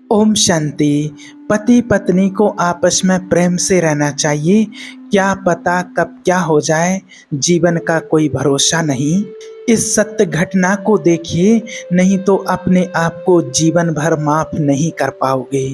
ओम शांति। पति पत्नी को आपस में प्रेम से रहना चाहिए। क्या पता कब क्या हो जाए, जीवन का कोई भरोसा नहीं। इस सत्य घटना को देखिए, नहीं तो अपने आप को जीवन भर माफ नहीं कर पाओगे।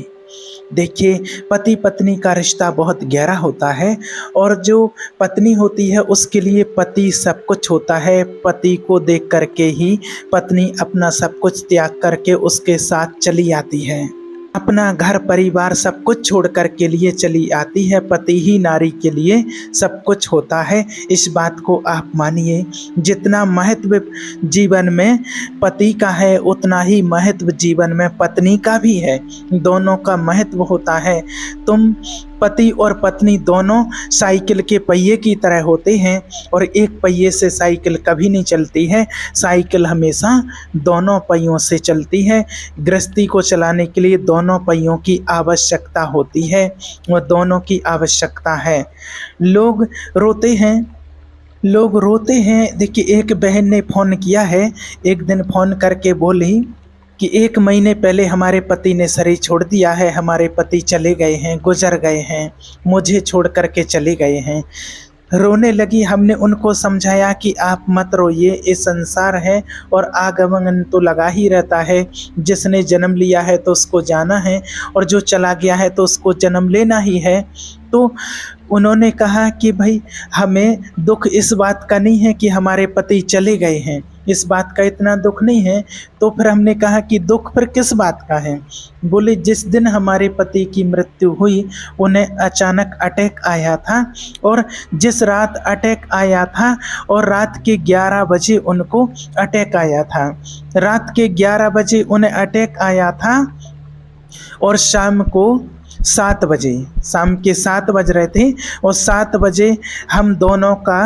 देखिए, पति पत्नी का रिश्ता बहुत गहरा होता है और जो पत्नी होती है उसके लिए पति सब कुछ होता है। पति को देख करके ही पत्नी अपना सब कुछ त्याग करके उसके साथ चली आती है। अपना घर परिवार सब कुछ छोड़ कर के लिए चली आती है। पति ही नारी के लिए सब कुछ होता है। इस बात को आप मानिए। जितना महत्व जीवन में पति का है, उतना ही महत्व जीवन में पत्नी का भी है। दोनों का महत्व होता है। तुम पति और पत्नी दोनों साइकिल के पहिए की तरह होते हैं और एक पहिए से साइकिल कभी नहीं चलती है। साइकिल हमेशा दोनों पहियों से चलती है। गृहस्थी को चलाने के लिए दोनों पहियों की आवश्यकता होती है, वह दोनों की आवश्यकता है। लोग रोते हैं। देखिए, एक बहन ने फ़ोन किया है। एक दिन फ़ोन करके बोली कि 1 महीने पहले हमारे पति ने शरीर छोड़ दिया है। हमारे पति चले गए हैं, गुजर गए हैं, मुझे छोड़ कर के चले गए हैं। रोने लगी। हमने उनको समझाया कि आप मत रोइए, ये संसार है और आगमन तो लगा ही रहता है। जिसने जन्म लिया है तो उसको जाना है और जो चला गया है तो उसको जन्म लेना ही है। तो उन्होंने कहा कि भाई, हमें दुख इस बात का नहीं है कि हमारे पति चले गए हैं, इस बात का इतना दुख नहीं है। तो फिर हमने कहा कि दुख फिर किस बात का है? बोले, जिस दिन हमारे पति की मृत्यु हुई उन्हें अचानक अटैक आया था और जिस रात अटैक आया था और रात के 11 बजे उनको अटैक आया था। रात के 11 बजे उन्हें अटैक आया था और शाम के 7 बज रहे थे और 7 बजे हम दोनों का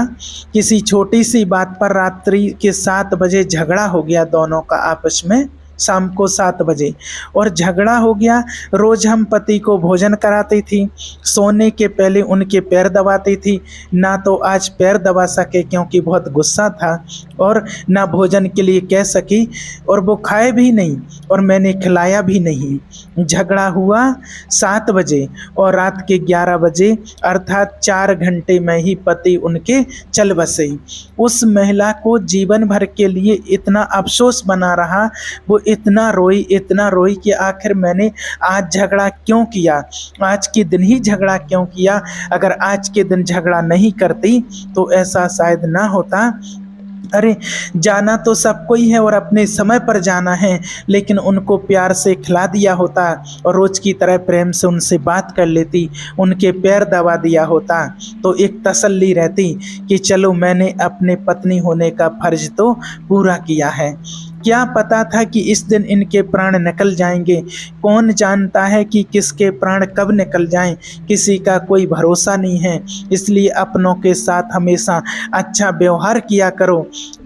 किसी छोटी सी बात पर रात्रि के 7 बजे झगड़ा हो गया दोनों का आपस में। शाम को 7 बजे और झगड़ा हो गया। रोज़ हम पति को भोजन कराती थी, सोने के पहले उनके पैर दबाती थी। ना तो आज पैर दबा सके क्योंकि बहुत गुस्सा था और ना भोजन के लिए कह सकी और वो खाए भी नहीं और मैंने खिलाया भी नहीं। झगड़ा हुआ 7 बजे और रात के 11 बजे अर्थात 4 घंटे में ही पति उनके चल बसे। उस महिला को जीवन भर के लिए इतना अफसोस बना रहा, वो इतना रोई कि आखिर मैंने आज झगड़ा क्यों किया, आज के दिन ही झगड़ा क्यों किया। अगर आज के दिन झगड़ा नहीं करती तो ऐसा शायद ना होता। अरे, जाना तो सबको ही है और अपने समय पर जाना है, लेकिन उनको प्यार से खिला दिया होता और रोज़ की तरह प्रेम से उनसे बात कर लेती, उनके पैर दबा दिया होता तो एक तसल्ली रहती कि चलो मैंने अपने पत्नी होने का फर्ज तो पूरा किया है। क्या पता था कि इस दिन इनके प्राण निकल जाएंगे। कौन जानता है कि किसके प्राण कब निकल जाएं, किसी का कोई भरोसा नहीं है। इसलिए अपनों के साथ हमेशा अच्छा व्यवहार किया करो।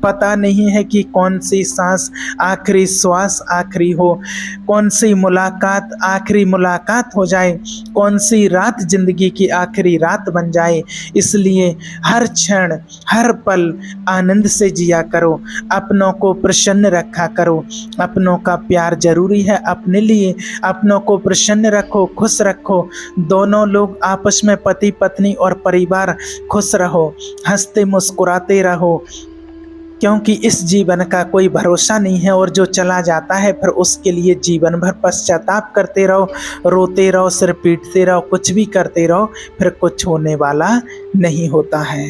पता नहीं है कि कौन सी सांस आखिरी श्वास आखिरी हो, कौन सी मुलाकात आखिरी मुलाकात हो जाए, कौन सी रात जिंदगी की आखिरी रात बन जाए। इसलिए हर क्षण हर पल आनंद से जिया करो, अपनों को प्रसन्न रखा करो। अपनों का प्यार जरूरी है अपने लिए। अपनों को प्रसन्न रखो, खुश रखो। दोनों लोग आपस में पति पत्नी और परिवार खुश रहो, हंसते मुस्कुराते रहो, क्योंकि इस जीवन का कोई भरोसा नहीं है और जो चला जाता है फिर उसके लिए जीवन भर पश्चाताप करते रहो, रोते रहो, सिर पीटते रहो, कुछ भी करते रहो, फिर कुछ होने वाला नहीं होता है।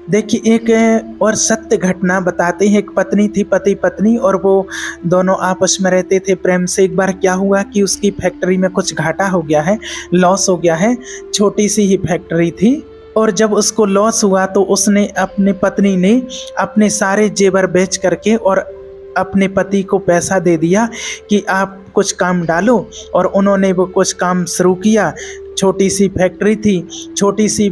देखिए, एक और सत्य घटना बताते हैं। एक पत्नी थी, पति पत्नी, और वो दोनों आपस में रहते थे प्रेम से। एक बार क्या हुआ कि उसकी फैक्ट्री में कुछ घाटा हो गया है, लॉस हो गया है। छोटी सी ही फैक्ट्री थी और जब उसको लॉस हुआ तो उसने अपने पत्नी ने अपने सारे जेवर बेच करके और अपने पति को पैसा दे दिया कि आप कुछ काम डालो, और उन्होंने वो कुछ काम शुरू किया। छोटी सी फैक्ट्री थी, छोटी सी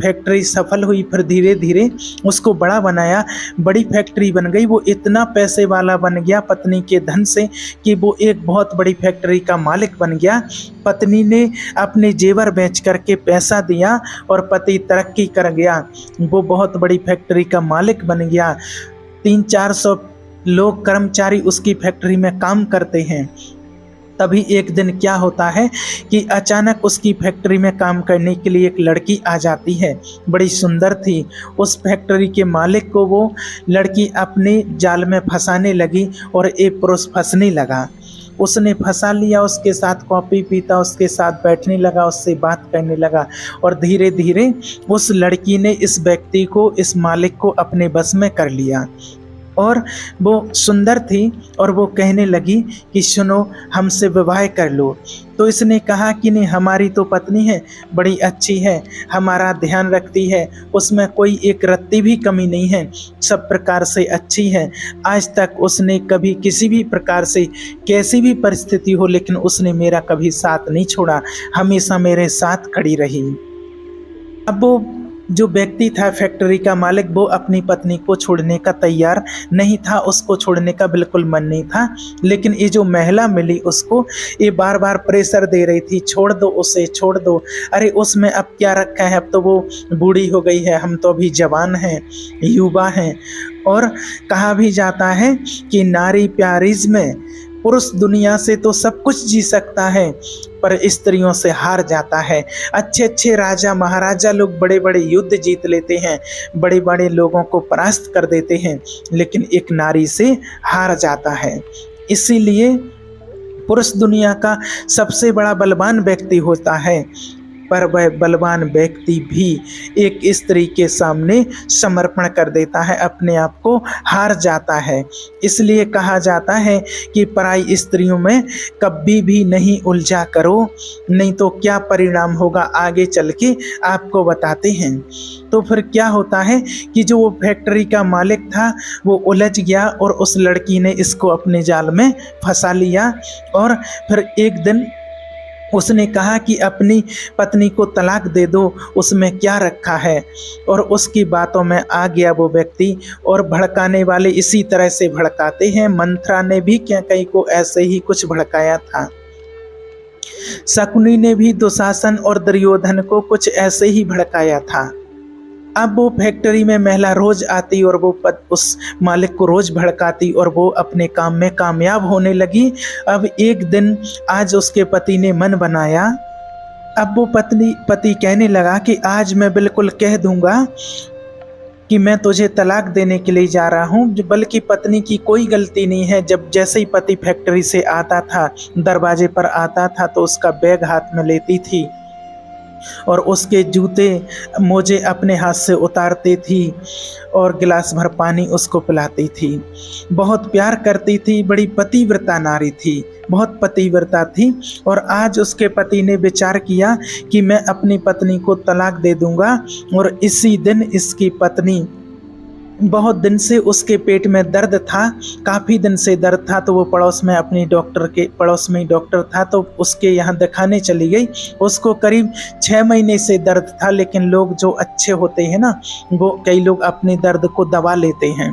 फैक्ट्री सफल हुई, फिर धीरे धीरे उसको बड़ा बनाया, बड़ी फैक्ट्री बन गई। वो इतना पैसे वाला बन गया पत्नी के धन से कि वो एक बहुत बड़ी फैक्ट्री का मालिक बन गया। पत्नी ने अपने जेवर बेच करके पैसा दिया और पति तरक्की कर गया, वो बहुत बड़ी फैक्ट्री का मालिक बन गया। 300-400 लोग कर्मचारी उसकी फैक्ट्री में काम करते हैं। तभी एक दिन क्या होता है कि अचानक उसकी फैक्ट्री में काम करने के लिए एक लड़की आ जाती है। बड़ी सुंदर थी। उस फैक्ट्री के मालिक को वो लड़की अपने जाल में फंसाने लगी और एक पुरुष फंसने लगा। उसने फंसा लिया, उसके साथ कॉफ़ी पीता, उसके साथ बैठने लगा, उससे बात करने लगा और धीरे धीरे उस लड़की ने इस व्यक्ति को, इस मालिक को अपने बस में कर लिया। और वो सुंदर थी और वो कहने लगी कि सुनो, हमसे विवाह कर लो। तो इसने कहा कि नहीं, हमारी तो पत्नी है, बड़ी अच्छी है, हमारा ध्यान रखती है, उसमें कोई एक रत्ती भी कमी नहीं है, सब प्रकार से अच्छी है। आज तक उसने कभी किसी भी प्रकार से कैसी भी परिस्थिति हो, लेकिन उसने मेरा कभी साथ नहीं छोड़ा, हमेशा मेरे साथ खड़ी रही। अब वो जो व्यक्ति था फैक्ट्री का मालिक, वो अपनी पत्नी को छोड़ने का तैयार नहीं था, उसको छोड़ने का बिल्कुल मन नहीं था। लेकिन ये जो महिला मिली उसको ये बार बार प्रेशर दे रही थी, छोड़ दो उसे, छोड़ दो, अरे उसमें अब क्या रखा है, अब तो वो बूढ़ी हो गई है, हम तो अभी जवान हैं, युवा हैं। और कहा भी जाता है कि नारी प्यारीज में पुरुष दुनिया से तो सब कुछ जी सकता है पर स्त्रियों से हार जाता है। अच्छे अच्छे राजा महाराजा लोग बड़े बड़े युद्ध जीत लेते हैं, बड़े बड़े लोगों को परास्त कर देते हैं, लेकिन एक नारी से हार जाता है। इसीलिए पुरुष दुनिया का सबसे बड़ा बलवान व्यक्ति होता है, पर वह बलवान व्यक्ति भी एक स्त्री के सामने समर्पण कर देता है, अपने आप को हार जाता है। इसलिए कहा जाता है कि पराई स्त्रियों में कभी भी नहीं उलझा करो, नहीं तो क्या परिणाम होगा आगे चल के आपको बताते हैं। तो फिर क्या होता है कि जो वो फैक्ट्री का मालिक था वो उलझ गया और उस लड़की ने इसको अपने जाल में फंसा लिया। और फिर एक दिन उसने कहा कि अपनी पत्नी को तलाक दे दो, उसमें क्या रखा है। और उसकी बातों में आ गया वो व्यक्ति, और भड़काने वाले इसी तरह से भड़काते हैं। मंथरा ने भी क्या कहीं को ऐसे ही कुछ भड़काया था, शकुनी ने भी दुशासन और दुर्योधन को कुछ ऐसे ही भड़काया था। अब वो फैक्ट्री में महिला रोज आती और वो उस मालिक को रोज भड़काती और वो अपने काम में कामयाब होने लगी। अब एक दिन आज उसके पति ने मन बनाया, अब वो पति कहने लगा कि आज मैं बिल्कुल कह दूंगा कि मैं तुझे तलाक देने के लिए जा रहा हूँ, बल्कि पत्नी की कोई गलती नहीं है। जब जैसे ही पति फैक्ट्री से आता था, दरवाजे पर आता था तो उसका बैग हाथ में लेती थी और उसके जूते मोजे अपने हाथ से उतारती थी और गिलास भर पानी उसको पिलाती थी। बहुत प्यार करती थी, बड़ी पतिव्रता नारी थी, बहुत पतिव्रता थी। और आज उसके पति ने विचार किया कि मैं अपनी पत्नी को तलाक दे दूंगा। और इसी दिन इसकी पत्नी, बहुत दिन से उसके पेट में दर्द था, काफ़ी दिन से दर्द था, तो वो पड़ोस में अपनी पड़ोस में डॉक्टर था तो उसके यहाँ दिखाने चली गई। उसको करीब 6 महीने से दर्द था, लेकिन लोग जो अच्छे होते हैं ना, वो कई लोग अपने दर्द को दबा लेते हैं,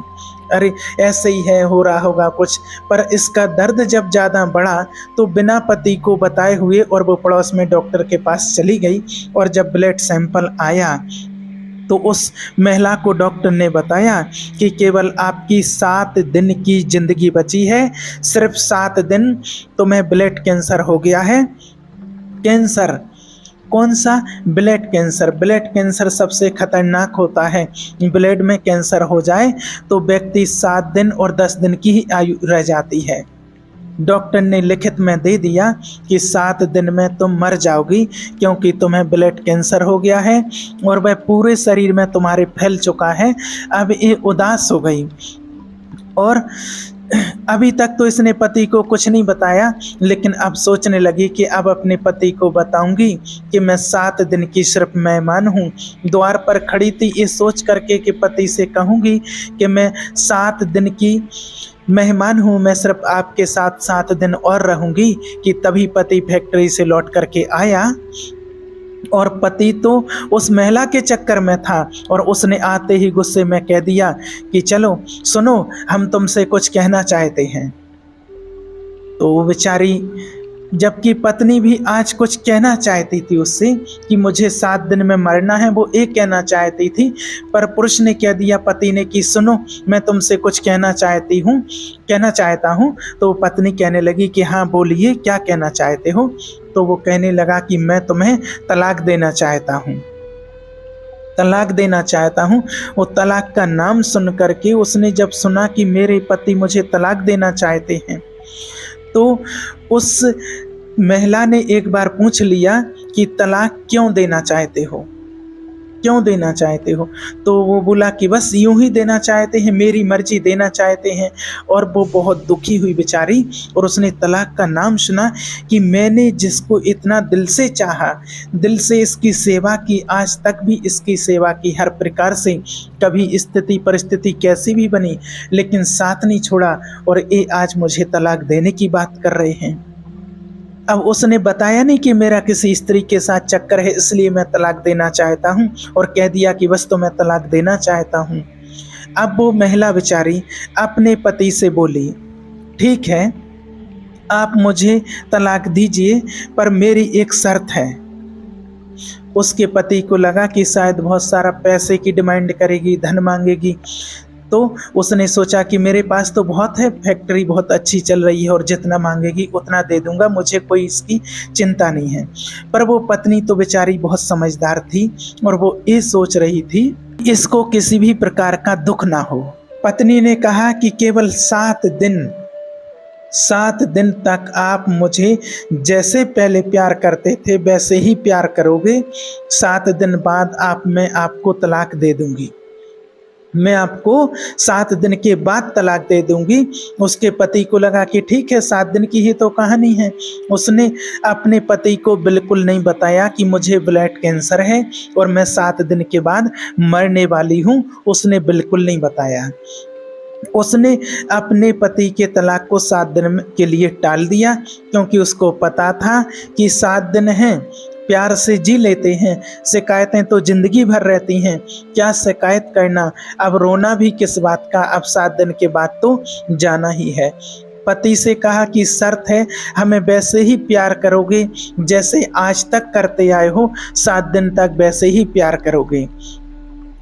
अरे ऐसे ही है, हो रहा होगा कुछ। पर इसका दर्द जब ज़्यादा बढ़ा तो बिना पति को बताए हुए और वो पड़ोस में डॉक्टर के पास चली गई। और जब ब्लड सैंपल आया तो उस महिला को डॉक्टर ने बताया कि केवल आपकी 7 दिन की ज़िंदगी बची है, सिर्फ 7 दिन, तुम्हें ब्लड कैंसर हो गया है। कैंसर कौन सा? Blood cancer. ब्लड कैंसर सबसे खतरनाक होता है। ब्लड में कैंसर हो जाए तो व्यक्ति 7 दिन और 10 दिन की ही आयु रह जाती है। डॉक्टर ने लिखित में दे दिया कि 7 दिन में तुम मर जाओगी, क्योंकि तुम्हें ब्लड कैंसर हो गया है और वह पूरे शरीर में तुम्हारे फैल चुका है। अब ये उदास हो गई और अभी तक तो इसने पति को कुछ नहीं बताया, लेकिन अब सोचने लगी कि अब अपने पति को बताऊंगी कि मैं 7 दिन की सिर्फ मेहमान हूँ। द्वार पर खड़ी थी ये सोच करके कि पति से कहूँगी कि मैं 7 दिन की मेहमान हूँ, मैं सिर्फ आपके साथ 7 दिन और रहूँगी, कि तभी पति फैक्ट्री से लौट करके आया। और पति तो उस महिला के चक्कर में था और उसने आते ही गुस्से में कह दिया कि चलो सुनो, हम तुमसे कुछ कहना चाहते हैं। तो वो बेचारी जबकि पत्नी भी आज कुछ कहना चाहती थी उससे कि मुझे 7 दिन में मरना है, वो एक कहना चाहती थी। पर पुरुष ने कह दिया पति ने कि सुनो, मैं तुमसे कुछ कहना चाहता हूँ। तो पत्नी कहने लगी कि हाँ बोलिए, क्या कहना चाहते हो। तो वो कहने लगा कि मैं तुम्हें तलाक देना चाहता हूँ। वो तलाक का नाम सुन करके उसने जब सुना कि मेरे पति मुझे तलाक देना चाहते हैं, तो उस महिला ने एक बार पूछ लिया कि तलाक क्यों देना चाहते हो। तो वो बोला कि बस यूं ही देना चाहते हैं, मेरी मर्जी देना चाहते हैं। और वो बहुत दुखी हुई बेचारी, और उसने तलाक का नाम सुना कि मैंने जिसको इतना दिल से चाहा, दिल से इसकी सेवा की, आज तक भी इसकी सेवा की हर प्रकार से, कभी स्थिति परिस्थिति कैसी भी बनी, लेकिन साथ नहीं छोड़ा, और ये आज मुझे तलाक देने की बात कर रहे हैं। अब उसने बताया नहीं कि मेरा किसी स्त्री के साथ चक्कर है इसलिए मैं तलाक देना चाहता हूँ, और कह दिया कि बस तो मैं तलाक देना चाहता हूँ। अब वो महिला बेचारी अपने पति से बोली, ठीक है आप मुझे तलाक दीजिए, पर मेरी एक शर्त है। उसके पति को लगा कि शायद बहुत सारा पैसे की डिमांड करेगी, धन मांगेगी। तो उसने सोचा कि मेरे पास तो बहुत है, फैक्ट्री बहुत अच्छी चल रही है और जितना मांगेगी उतना दे दूंगा, मुझे कोई इसकी चिंता नहीं है। पर वो पत्नी तो बेचारी बहुत समझदार थी, और वो ये सोच रही थी इसको किसी भी प्रकार का दुख ना हो। पत्नी ने कहा कि केवल 7 दिन तक आप मुझे जैसे पहले प्यार करते थे वैसे ही प्यार करोगे। 7 दिन बाद मैं आपको तलाक दे दूंगी, मैं आपको 7 दिन के बाद तलाक दे दूंगी। उसके पति को लगा कि ठीक है, 7 दिन की ही तो कहानी है। उसने अपने पति को बिल्कुल नहीं बताया कि मुझे ब्लड कैंसर है और मैं 7 दिन के बाद मरने वाली हूँ, उसने बिल्कुल नहीं बताया। उसने अपने पति के तलाक को 7 दिन के लिए टाल दिया, क्योंकि उसको पता था कि 7 दिन हैं, प्यार से जी लेते हैं, शिकायतें तो जिंदगी भर रहती हैं, क्या शिकायत करना, अब रोना भी किस बात का, अब 7 दिन के बाद तो जाना ही है। पति से कहा कि शर्त है, हमें वैसे ही प्यार करोगे जैसे आज तक करते आए हो, 7 दिन तक वैसे ही प्यार करोगे।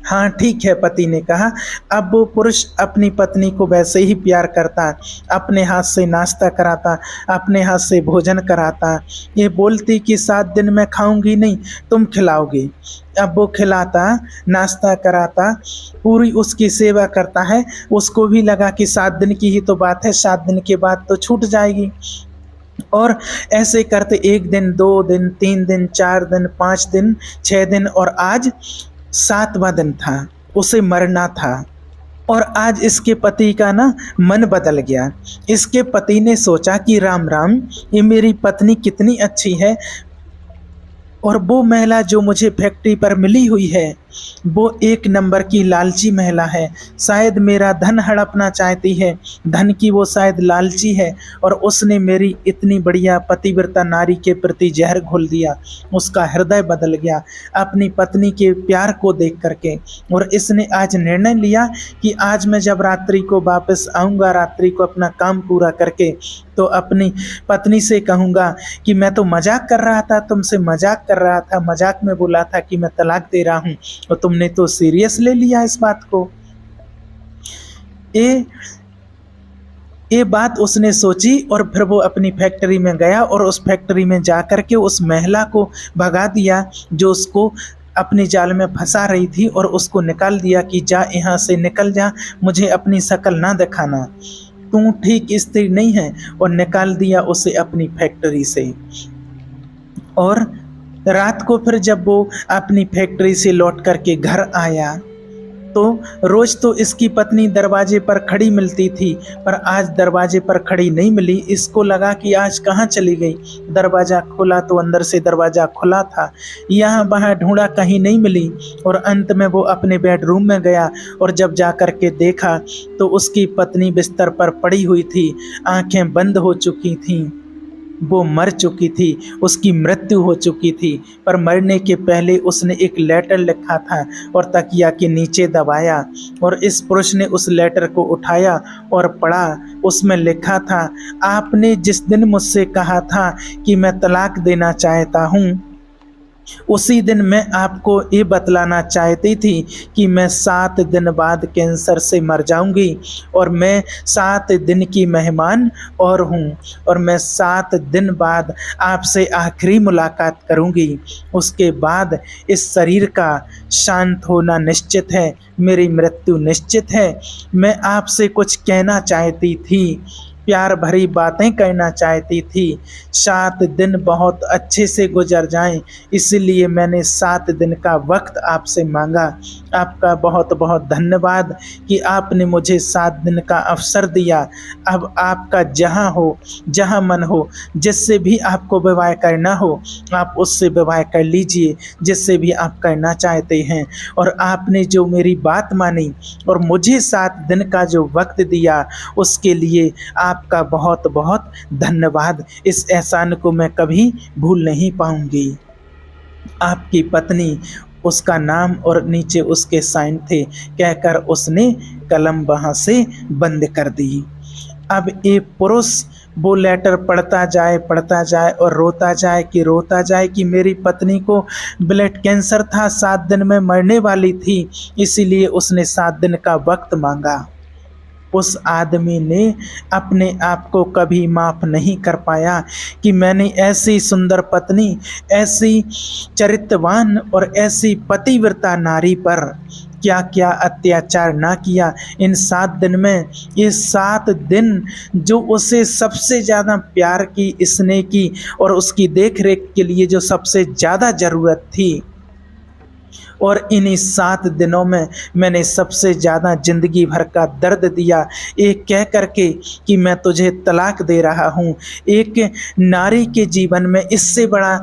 हाँ ठीक है, पति ने कहा। अब वो पुरुष अपनी पत्नी को वैसे ही प्यार करता, अपने हाथ से नाश्ता कराता, अपने हाथ से भोजन कराता। ये बोलती कि 7 दिन मैं खाऊंगी नहीं, तुम खिलाओगे। अब वो खिलाता, नाश्ता कराता, पूरी उसकी सेवा करता है। उसको भी लगा कि 7 दिन की ही तो बात है, 7 दिन के बाद तो छूट जाएगी। और ऐसे करते 1 दिन, 2 दिन, 3 दिन, 4 दिन, 5 दिन, 6 दिन, और आज 7वां दिन था, उसे मरना था। और आज इसके पति का ना मन बदल गया। इसके पति ने सोचा कि राम राम, ये मेरी पत्नी कितनी अच्छी है, और वो महिला जो मुझे फैक्ट्री पर मिली हुई है वो 1 नंबर की लालची महिला है, शायद मेरा धन हड़पना चाहती है, धन की वो शायद लालची है, और उसने मेरी इतनी बढ़िया पतिव्रता नारी के प्रति जहर घोल दिया। उसका हृदय बदल गया अपनी पत्नी के प्यार को देख करके, और इसने आज निर्णय लिया कि आज मैं जब रात्रि को वापस आऊँगा, रात्रि को अपना काम पूरा करके, तो अपनी पत्नी से कहूँगा कि मैं तो मजाक कर रहा था, तुमसे मजाक कर रहा था, मजाक में बोला था कि मैं तलाक दे रहा हूँ, और तुमने तो सीरियस ले लिया इस बात को। ये बात उसने सोची, और फिर वो अपनी फैक्ट्री में गया, और उस फैक्ट्री में जा कर के उस महिला को भगा दिया जो उसको अपनी जाल में फंसा रही थी, और उसको निकाल दिया कि जा यहाँ से निकल जा, मुझे अपनी शक्ल ना दिखाना, तू ठीक स्त्री नहीं है, और निकाल दिया उसे अपनी फैक्ट्री से। और रात को फिर जब वो अपनी फैक्ट्री से लौट करके घर आया, तो रोज तो इसकी पत्नी दरवाजे पर खड़ी मिलती थी, पर आज दरवाजे पर खड़ी नहीं मिली। इसको लगा कि आज कहाँ चली गई। दरवाज़ा खोला तो अंदर से दरवाज़ा खुला था, यहाँ वहाँ ढूंढा, कहीं नहीं मिली, और अंत में वो अपने बेडरूम में गया, और जब जा कर के देखा तो उसकी पत्नी बिस्तर पर पड़ी हुई थी, आंखें बंद हो चुकी थीं। वो मर चुकी थी, उसकी मृत्यु हो चुकी थी, पर मरने के पहले उसने एक लेटर लिखा था और तकिया के नीचे दबाया, और इस पुरुष ने उस लेटर को उठाया और पढ़ा। उसमें लिखा था, आपने जिस दिन मुझसे कहा था कि मैं तलाक देना चाहता हूँ, उसी दिन मैं आपको ये बतलाना चाहती थी कि मैं 7 दिन बाद कैंसर से मर जाऊंगी, और मैं 7 दिन की मेहमान और हूँ, और मैं 7 दिन बाद आपसे आखिरी मुलाकात करूंगी। उसके बाद इस शरीर का शांत होना निश्चित है, मेरी मृत्यु निश्चित है। मैं आपसे कुछ कहना चाहती थी, प्यार भरी बातें कहना चाहती थी। 7 दिन बहुत अच्छे से गुजर जाएं, इसलिए मैंने 7 दिन का वक्त आपसे मांगा। आपका बहुत बहुत धन्यवाद कि आपने मुझे 7 दिन का अवसर दिया। अब आपका जहाँ हो, जहाँ मन हो, जिससे भी आपको विवाह करना हो, आप उससे विवाह कर लीजिए, जिससे भी आप करना चाहते हैं। और आपने जो मेरी बात मानी और मुझे 7 दिन का जो वक्त दिया, उसके लिए आपका बहुत बहुत धन्यवाद। इस एहसान को मैं कभी भूल नहीं पाऊंगी। आपकी पत्नी, उसका नाम और नीचे उसके साइन थे, कहकर उसने कलम वहाँ से बंद कर दी। अब ये पुरुष वो लेटर पढ़ता जाए और रोता जाए कि मेरी पत्नी को ब्लड कैंसर था, 7 दिन में मरने वाली थी, इसीलिए उसने 7 दिन का वक्त मांगा। उस आदमी ने अपने आप को कभी माफ़ नहीं कर पाया कि मैंने ऐसी सुंदर पत्नी, ऐसी चरित्रवान और ऐसी पतिव्रता नारी पर क्या क्या अत्याचार ना किया। इन 7 दिन में, ये 7 दिन जो उसे सबसे ज़्यादा प्यार की, स्नेह की और उसकी देख रेख के लिए जो सबसे ज़्यादा ज़रूरत थी, और इन्हीं 7 दिनों में मैंने सबसे ज़्यादा ज़िंदगी भर का दर्द दिया, एक कह करके कि मैं तुझे तलाक दे रहा हूँ। एक नारी के जीवन में इससे बड़ा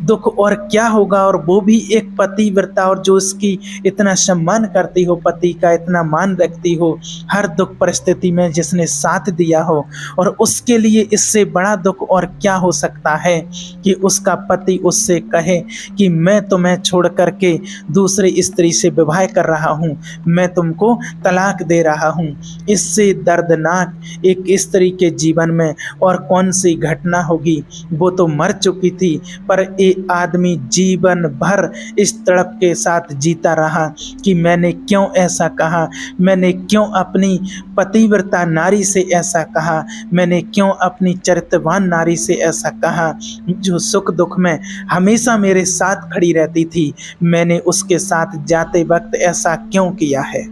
दुख और क्या होगा, और वो भी एक पतिव्रता, और जो उसकी इतना सम्मान करती हो, पति का इतना मान रखती हो, हर दुख परिस्थिति में जिसने साथ दिया हो, और उसके लिए इससे बड़ा दुख और क्या हो सकता है कि उसका पति उससे कहे कि मैं तुम्हें छोड़ करके दूसरी स्त्री से विवाह कर रहा हूँ, मैं तुमको तलाक दे रहा हूँ। इससे दर्दनाक एक स्त्री के जीवन में और कौन सी घटना होगी। वो तो मर चुकी थी, पर आदमी जीवन भर इस तड़प के साथ जीता रहा कि मैंने क्यों ऐसा कहा, मैंने क्यों अपनी पतिव्रता नारी से ऐसा कहा, मैंने क्यों अपनी चरित्रवान नारी से ऐसा कहा, जो सुख दुख में हमेशा मेरे साथ खड़ी रहती थी, मैंने उसके साथ जाते वक्त ऐसा क्यों किया है।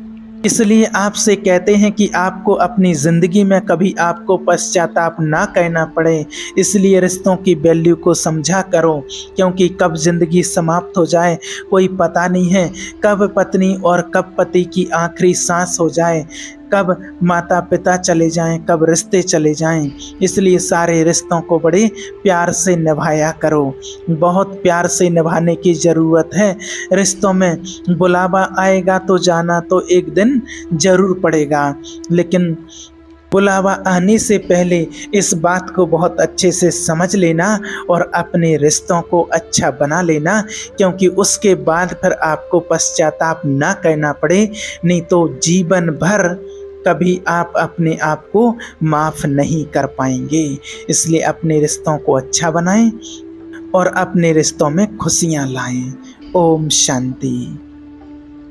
इसलिए आपसे कहते हैं कि आपको अपनी ज़िंदगी में कभी आपको पश्चाताप ना करना पड़े, इसलिए रिश्तों की वैल्यू को समझा करो, क्योंकि कब ज़िंदगी समाप्त हो जाए कोई पता नहीं है, कब पत्नी और कब पति की आखिरी सांस हो जाए, कब माता पिता चले जाएं, कब रिश्ते चले जाएं। इसलिए सारे रिश्तों को बड़े प्यार से निभाया करो, बहुत प्यार से निभाने की ज़रूरत है। रिश्तों में बुलावा आएगा तो जाना तो एक दिन ज़रूर पड़ेगा, लेकिन बुलावा आने से पहले इस बात को बहुत अच्छे से समझ लेना और अपने रिश्तों को अच्छा बना लेना, क्योंकि उसके बाद फिर आपको पश्चाताप ना करना पड़े, नहीं तो जीवन भर कभी आप अपने आप को माफ़ नहीं कर पाएंगे। इसलिए अपने रिश्तों को अच्छा बनाएं और अपने रिश्तों में खुशियां लाएं। ओम शांति।